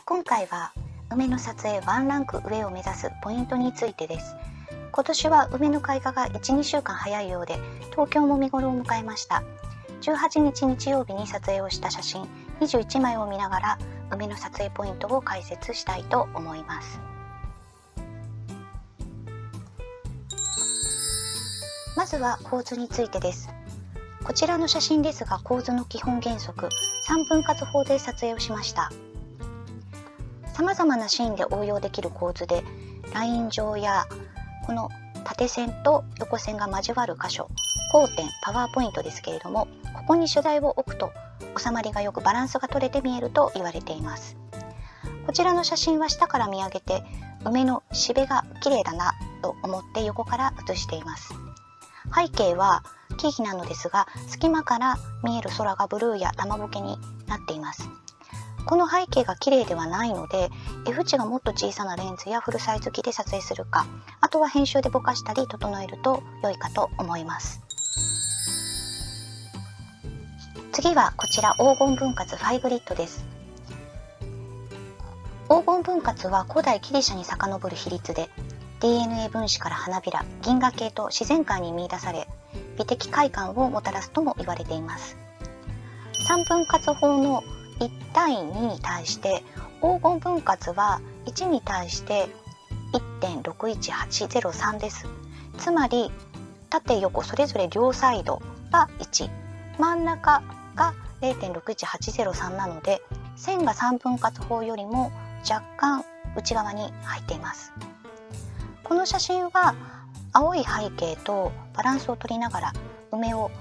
今回は梅の撮影ワンランク上を目指すポイントについてです。今年は梅の開花が 1,2 週間早いようで、東京も見頃を迎えました。18日日曜日に撮影をした写真21枚を見ながら梅の撮影ポイントを解説したいと思います。まずは構図についてです。こちらの写真ですが、構図の基本原則3分割法で撮影をしました。様々なシーンで応用できる構図で、ライン上やこの縦線と横線が交わる箇所、交点、パワーポイントですけれども、ここに主題を置くと収まりがよくバランスが取れて見えると言われています。こちらの写真は下から見上げて梅のしべが綺麗だなと思って横から写しています。背景は木々なのですが、隙間から見える空がブルーや玉ぼけになっています。この背景が綺麗ではないので、F 値がもっと小さなレンズやフルサイズ機で撮影するか、あとは編集でぼかしたり整えると良いかと思います。次はこちら黄金分割5グリッドです。黄金分割は古代ギリシャに遡る比率で、 DNA 分子から花びら、銀河系と自然界に見出され、美的快感をもたらすとも言われています。3分割法の1対2に対して黄金分割は1に対して 1.61803 です。つまり縦横それぞれ両サイドが1、真ん中が 0.61803 なので、線が3分割法よりも若干内側に入っています。この写真は青い背景とバランスを取りながら梅を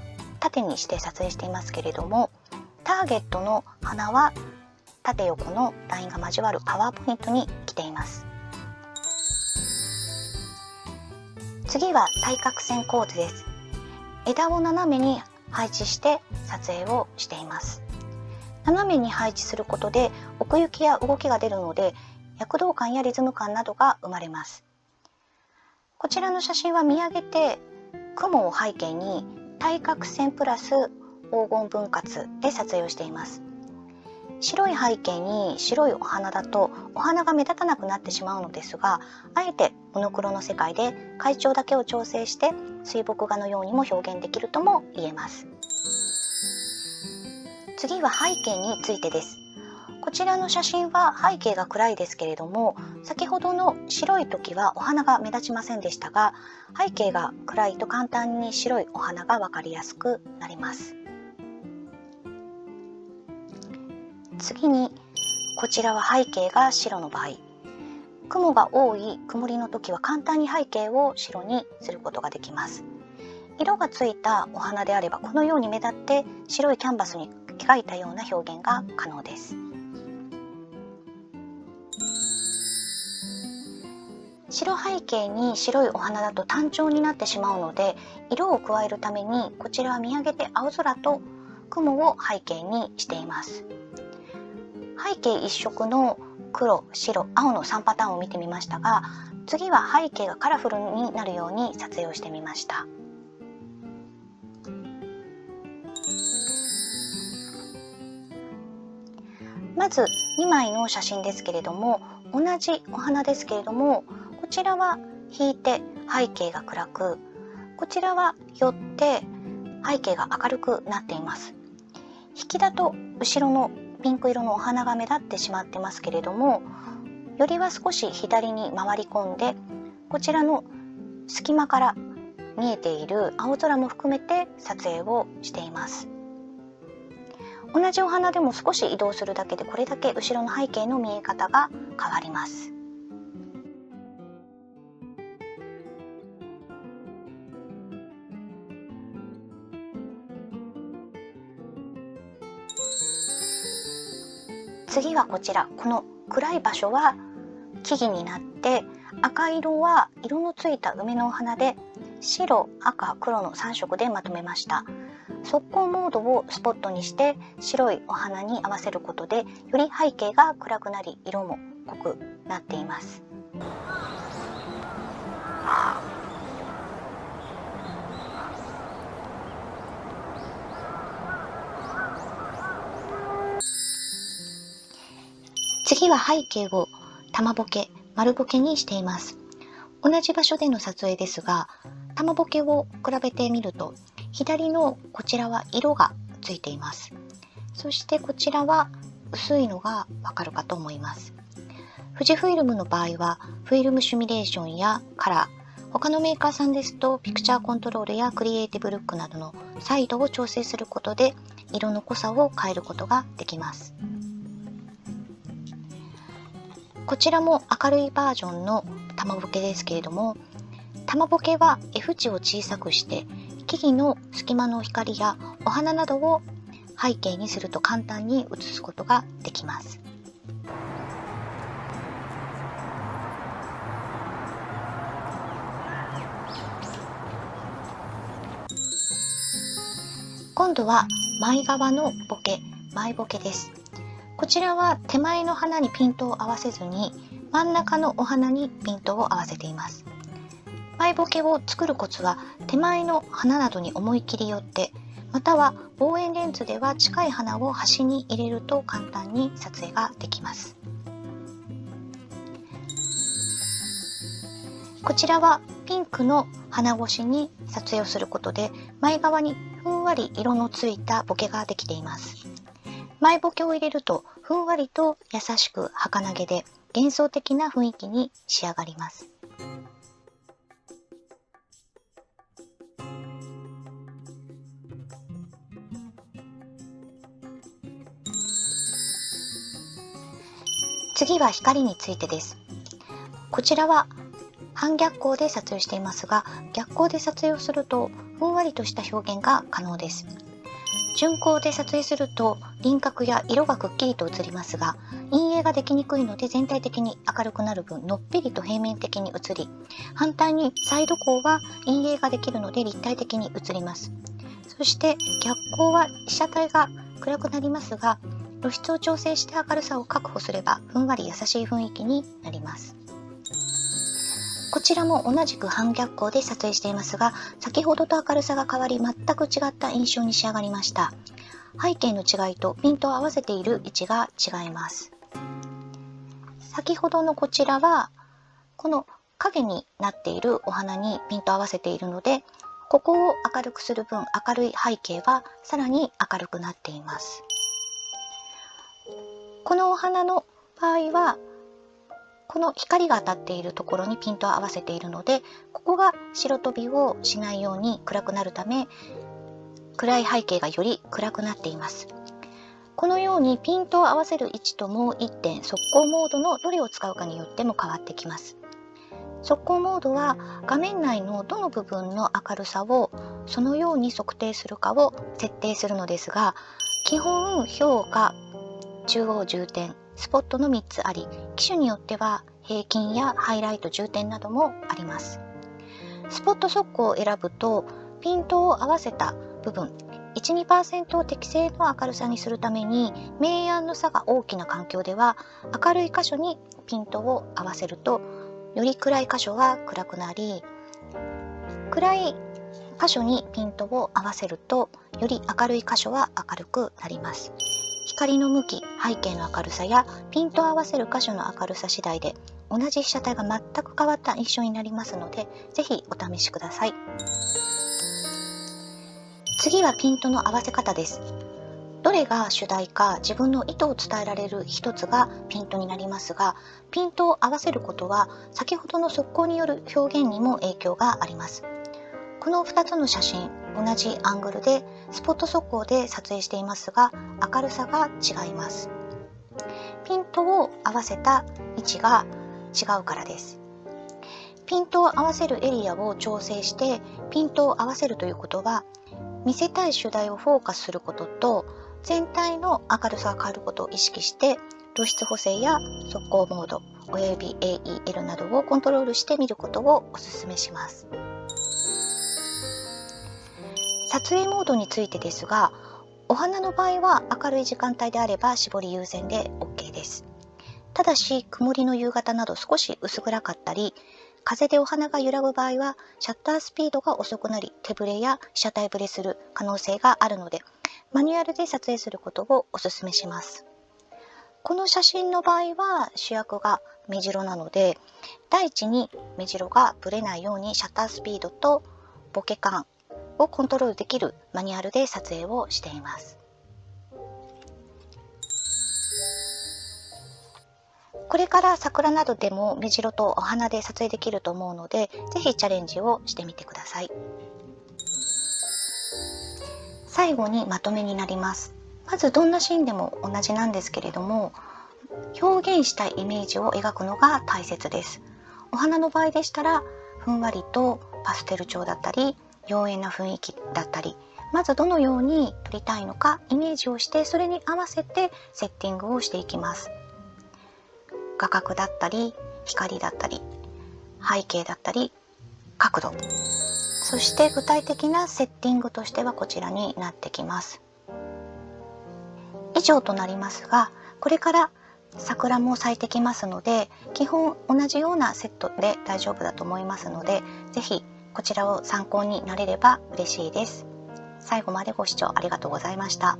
縦にして撮影していますけれども、ターゲットの花は縦横のラインが交わるパワーポイントに来ています。次は対角線構図です。枝を斜めに配置して撮影をしています。斜めに配置することで奥行きや動きが出るので、躍動感やリズム感などが生まれます。こちらの写真は見上げて雲を背景に対角線プラス黄金分割で撮影をしています。白い背景に白いお花だとお花が目立たなくなってしまうのですが、あえてモノクロの世界で階調だけを調整して水墨画のようにも表現できるとも言えます。次は背景についてです。こちらの写真は背景が暗いですけれども、先ほどの白い時はお花が目立ちませんでしたが、背景が暗いと簡単に白いお花が分かりやすくなります。次にこちらは背景が白の場合、雲が多い曇りの時は簡単に背景を白にすることができます。色がついたお花であればこのように目立って白いキャンバスに描いたような表現が可能です。白背景に白いお花だと単調になってしまうので、色を加えるためにこちらは見上げて青空と雲を背景にしています。背景一色の黒、白、青の3パターンを見てみましたが、次は背景がカラフルになるように撮影をしてみました。まず2枚の写真ですけれども、同じお花ですけれども、こちらは引いて背景が暗く、こちらは寄って背景が明るくなっています。引きだと後ろのピンク色のお花が目立ってしまってますけれども、よりは少し左に回り込んで、こちらの隙間から見えている青空も含めて撮影をしています。同じお花でも少し移動するだけでこれだけ後ろの背景の見え方が変わります。次はこちら、この暗い場所は木々になって、赤色は色のついた梅のお花で、白、赤、黒の3色でまとめました。速攻モードをスポットにして白いお花に合わせることで、より背景が暗くなり色も濃くなっています。次は背景を玉ボケ、丸ボケにしています。同じ場所での撮影ですが、玉ボケを比べてみると、左のこちらは色がついています。そしてこちらは薄いのがわかるかと思います。富士フイルムの場合は、フィルムシミュレーションやカラー、他のメーカーさんですと、ピクチャーコントロールやクリエイティブルックなどのサイドを調整することで、色の濃さを変えることができます。こちらも明るいバージョンの玉ボケですけれども、玉ボケは F 値を小さくして、木々の隙間の光やお花などを背景にすると簡単に写すことができます。今度は前側のボケ、前ボケです。こちらは手前の花にピントを合わせずに、真ん中のお花にピントを合わせています。前ボケを作るコツは、手前の花などに思い切り寄って、または望遠レンズでは近い花を端に入れると簡単に撮影ができます。こちらはピンクの花越しに撮影をすることで、前側にふんわり色のついたボケができています。前ボケを入れるとふんわりと優しく儚げで幻想的な雰囲気に仕上がります。次は光についてです。こちらは反逆光で撮影していますが、逆光で撮影をするとふんわりとした表現が可能です。順光で撮影すると輪郭や色がくっきりと映りますが、陰影ができにくいので全体的に明るくなる分、のっぺりと平面的に映り、反対にサイド光は陰影ができるので立体的に映ります。そして逆光は被写体が暗くなりますが、露出を調整して明るさを確保すればふんわり優しい雰囲気になります。こちらも同じく反逆光で撮影していますが、先ほどと明るさが変わり全く違った印象に仕上がりました。背景の違いとピントを合わせている位置が違います。先ほどのこちらはこの影になっているお花にピントを合わせているので、ここを明るくする分、明るい背景はさらに明るくなっています。このお花の場合はこの光が当たっているところにピントを合わせているので、ここが白飛びをしないように暗くなるため、暗い背景がより暗くなっています。このようにピントを合わせる位置ともう1点、速攻モードのどれを使うかによっても変わってきます。速攻モードは画面内のどの部分の明るさをそのように測定するかを設定するのですが、基本評価、中央重点、スポットの3つあり、機種によっては平均やハイライト重点などもあります。スポット速攻を選ぶと、ピントを合わせた部分 1,2% を適正の明るさにするために、明暗の差が大きな環境では明るい箇所にピントを合わせると、より暗い箇所は暗くなり、暗い箇所にピントを合わせるとより明るい箇所は明るくなります。光の向き、背景の明るさやピントを合わせる箇所の明るさ次第で、同じ被写体が全く変わった印象になりますので、ぜひお試しください。次はピントの合わせ方です。どれが主題か自分の意図を伝えられる一つがピントになりますが、ピントを合わせることは先ほどの速攻による表現にも影響があります。この2つの写真、同じアングルでスポット速攻で撮影していますが、明るさが違います。ピントを合わせた位置が違うからです。ピントを合わせるエリアを調整してピントを合わせるということは、見せたい主題をフォーカスすることと、全体の明るさが変わることを意識して露出補正や速攻モードおよび AEL などをコントロールしてみることをお勧めします。撮影モードについてですが、お花の場合は明るい時間帯であれば絞り優先で OK です。ただし曇りの夕方など少し薄暗かったり、風でお花が揺らぐ場合はシャッタースピードが遅くなり手ブレや被写体ブレする可能性があるので、マニュアルで撮影することをお勧めします。この写真の場合は主役が目白なので、第一に目白がぶれないようにシャッタースピードとボケ感をコントロールできるマニュアルで撮影をしています。これから桜などでも目白とお花で撮影できると思うので、ぜひチャレンジをしてみてください。最後にまとめになります。まずどんなシーンでも同じなんですけれども、表現したいイメージを描くのが大切です。お花の場合でしたら、ふんわりとパステル調だったり、妖艶な雰囲気だったり、まずどのように撮りたいのかイメージをして、それに合わせてセッティングをしていきます。画角だったり、光だったり、背景だったり、角度、そして具体的なセッティングとしてはこちらになってきます。以上となりますが、これから桜も咲いてきますので、基本同じようなセットで大丈夫だと思いますので、ぜひこちらを参考になれれば嬉しいです。最後までご視聴ありがとうございました。